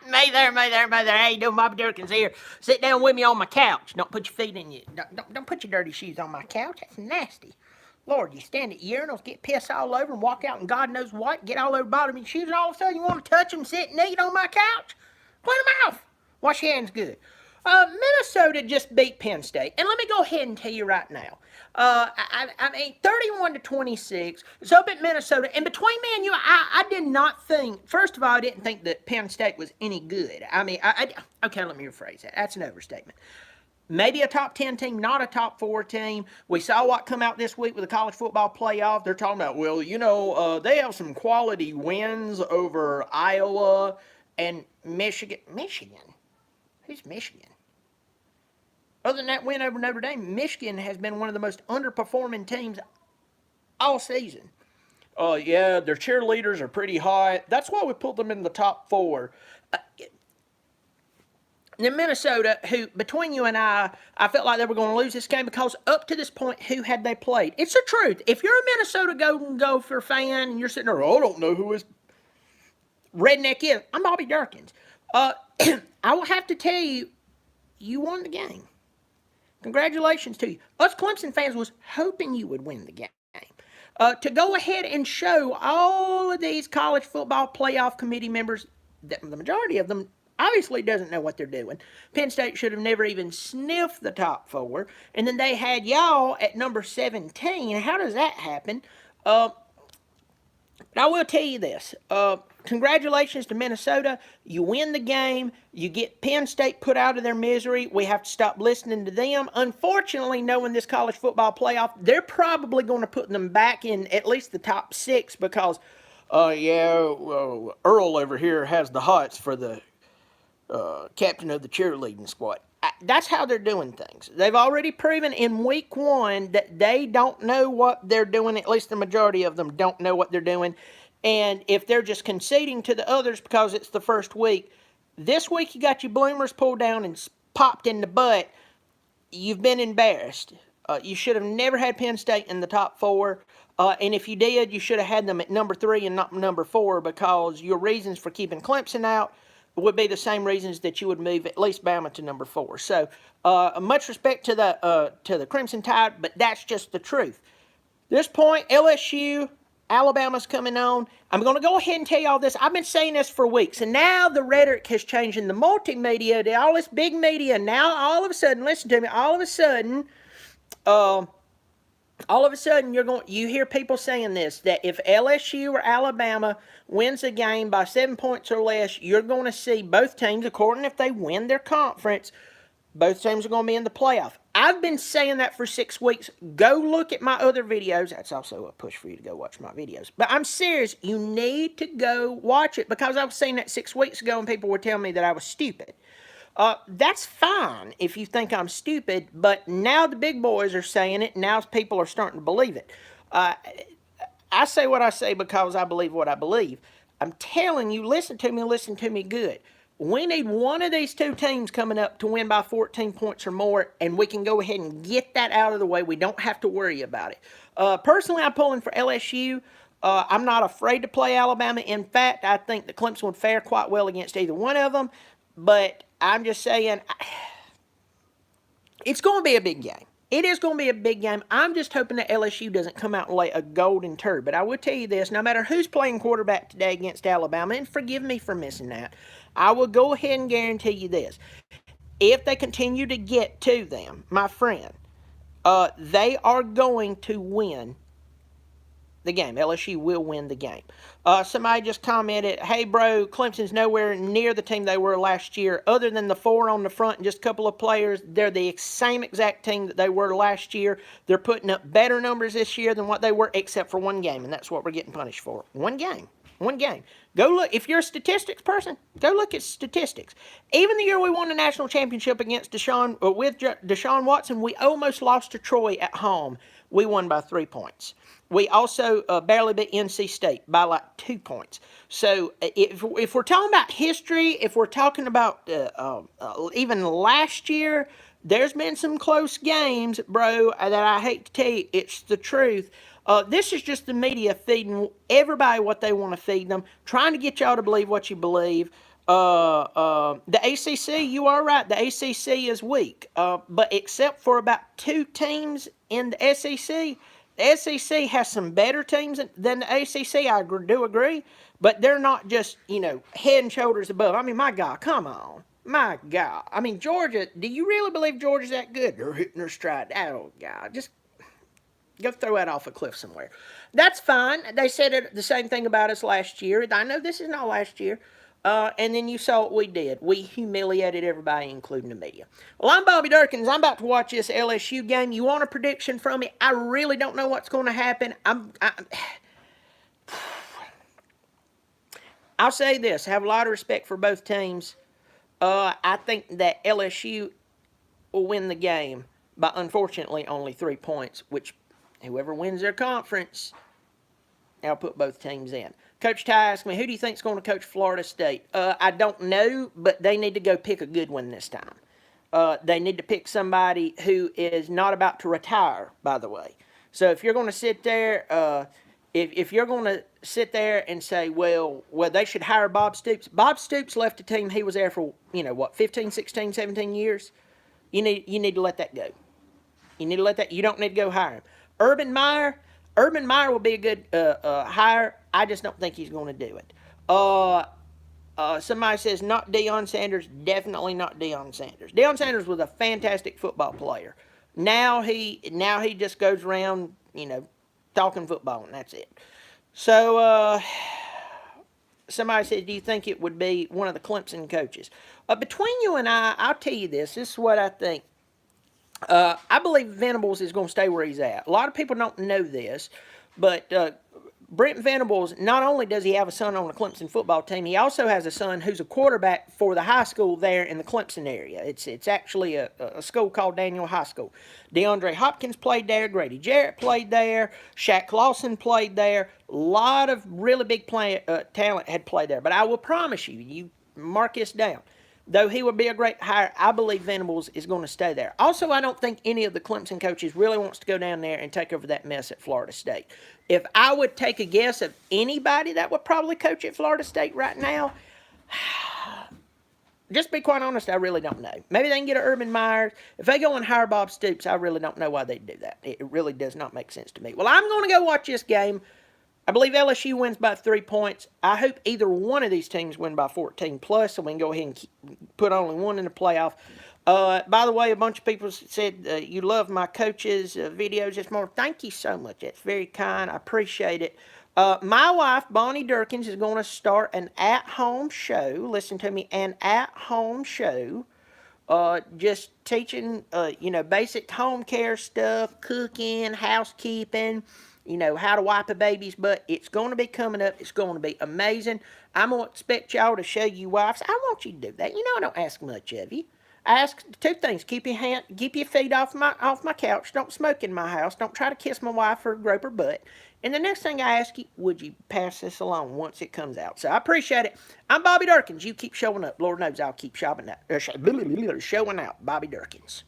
May there. How you doing? Bobby Dirkens here. Sit down with me on my couch. Don't put your feet in your... Don't put your dirty shoes on my couch. That's nasty. Lord, you stand at urinals, get piss all over, and walk out and God knows what, get all over the bottom of your shoes, and all of a sudden you want to touch them, sit and eat on my couch? Clean them off. Wash your hands good. Minnesota just beat Penn State, and let me go ahead and tell you right now. I mean, 31-26. It's up at Minnesota, and between me and you, I did not think. First of all, I didn't think that Penn State was any good. I mean, okay, let me rephrase that. That's an overstatement. Maybe a top 10 team, not a top 4 team. We saw what come out this week with the college football playoff. They're talking about, well, they have some quality wins over Iowa and Michigan. Michigan? Who's Michigan? Other than that win over Notre Dame, Michigan has been one of the most underperforming teams all season. Yeah, their cheerleaders are pretty hot. That's why we put them in the top 4. Then Minnesota, who, between you and I felt like they were going to lose this game because up to this point, who had they played? It's the truth. If you're a Minnesota Golden Gopher fan and you're sitting there, I don't know who his redneck is, I'm Bobby Dirkens. I will have to tell you, you won the game. Congratulations to you. Us Clemson fans was hoping you would win the game. To go ahead and show all of these college football playoff committee members, that the majority of them obviously doesn't know what they're doing. Penn State should have never even sniffed the top 4. And then they had y'all at number 17. How does that happen? I will tell you this. Congratulations to Minnesota. You win the game. You get Penn State put out of their misery. We have to stop listening to them. Unfortunately, knowing this college football playoff, they're probably going to put them back in at least the top 6 because, Earl over here has the hots for the captain of the cheerleading squad. That's how they're doing things. They've already proven in week 1 that they don't know what they're doing. At least the majority of them don't know what they're doing. And if they're just conceding to the others because it's the first week, this week you got your bloomers pulled down and popped in the butt. You've been embarrassed. You should have never had Penn State in the top 4. And if you did, you should have had them at number 3 and not number 4 because your reasons for keeping Clemson out would be the same reasons that you would move at least Bama to number 4. So, much respect to the Crimson Tide, but that's just the truth. This point, LSU, Alabama's coming on. I'm going to go ahead and tell you all this. I've been saying this for weeks, and now the rhetoric has changed in the multimedia, all this big media. Now, all of a sudden, listen to me. All of a sudden, you hear people saying this, that if LSU or Alabama wins a game by 7 points or less, you're going to see both teams, according if they win their conference, both teams are going to be in the playoff. I've been saying that for 6 weeks. Go look at my other videos. That's also a push for you to go watch my videos. But I'm serious. You need to go watch it because I was saying that 6 weeks ago and people were telling me that I was stupid. That's fine if you think I'm stupid, but now the big boys are saying it. Now people are starting to believe it. I say what I say because I believe what I believe. I'm telling you, listen to me good. We need one of these 2 teams coming up to win by 14 points or more, and we can go ahead and get that out of the way. We don't have to worry about it. Personally, I'm pulling for LSU. I'm not afraid to play Alabama. In fact, I think that Clemson would fare quite well against either one of them. But I'm just saying, it's going to be a big game. It is going to be a big game. I'm just hoping that LSU doesn't come out and lay a golden turd. But I will tell you this, no matter who's playing quarterback today against Alabama, and forgive me for missing that, I will go ahead and guarantee you this. If they continue to get to them, my friend, they are going to win the game. LSU will win the game. Somebody just commented, hey, bro, Clemson's nowhere near the team they were last year. Other than the 4 on the front and just a couple of players, they're the same exact team that they were last year. They're putting up better numbers this year than what they were, except for one game, and that's what we're getting punished for. One game. Go look. If you're a statistics person, go look at statistics. Even the year we won the national championship against Deshaun Watson, we almost lost to Troy at home. We won by 3 points. We also barely beat NC State by like 2 points. So if we're talking about history, if we're talking about even last year, there's been some close games, bro, that I hate to tell you. It's the truth. This is just the media feeding everybody what they want to feed them, trying to get y'all to believe what you believe. The ACC, you are right. The ACC is weak. But except for about 2 teams in the SEC has some better teams than the ACC. I do agree. But they're not just, head and shoulders above. I mean, my God, come on. My God. I mean, Georgia, do you really believe Georgia's that good? They're hitting their stride. Oh, God. Just go throw that off a cliff somewhere. That's fine. They said the same thing about us last year. I know this is not last year. And then you saw what we did. We humiliated everybody, including the media. Well, I'm Bobby Dirkens. I'm about to watch this LSU game. You want a prediction from me? I really don't know what's going to happen. I'll say this. I have a lot of respect for both teams. I think that LSU will win the game by, unfortunately, only 3 points, which whoever wins their conference, I'll put both teams in. Coach Ty asked me, who do you think is going to coach Florida State? I don't know, but they need to go pick a good one this time. They need to pick somebody who is not about to retire, by the way. So if you're going to sit there, if you're going to sit there and say, well, they should hire Bob Stoops. Bob Stoops left a team he was there for, 15, 16, 17 years. You need to let that go. You need to let that. You don't need to go hire him. Urban Meyer will be a good hire. I just don't think he's going to do it. Somebody says not Deion Sanders. Definitely not Deion Sanders. Deion Sanders was a fantastic football player. Now he just goes around, talking football, and that's it. So somebody said, do you think it would be one of the Clemson coaches? Between you and I'll tell you this. This is what I think. I believe Venables is going to stay where he's at. A lot of people don't know this, but Brent Venables, not only does he have a son on the Clemson football team, he also has a son who's a quarterback for the high school there in the Clemson area. It's actually a school called Daniel High School. DeAndre Hopkins played there. Grady Jarrett played there. Shaq Lawson played there. A lot of really big talent had played there. But I will promise you, you mark this down, though he would be a great hire, I believe Venables is going to stay there. Also, I don't think any of the Clemson coaches really wants to go down there and take over that mess at Florida State. If I would take a guess of anybody that would probably coach at Florida State right now, just be quite honest, I really don't know. Maybe they can get an Urban Meyer. If they go and hire Bob Stoops, I really don't know why they'd do that. It really does not make sense to me. Well, I'm going to go watch this game. I believe LSU wins by 3 points. I hope either one of these teams win by 14 plus, so we can go ahead and put only one in the playoff. By the way, a bunch of people said you love my coach's videos this morning. Thank you so much. That's very kind. I appreciate it. My wife, Bonnie Dirkens, is going to start an at-home show. Listen to me, an at-home show. Just teaching, basic home care stuff, cooking, housekeeping, how to wipe a baby's butt. It's going to be coming up. It's going to be amazing. I'm going to expect y'all to show you wives. I want you to do that. I don't ask much of you. I ask 2 things. Keep your feet off my couch. Don't smoke in my house. Don't try to kiss my wife or grope her butt. And the next thing I ask you, would you pass this along once it comes out? So I appreciate it. I'm Bobby Dirkens. You keep showing up. Lord knows I'll keep showing out. Bobby Dirkens.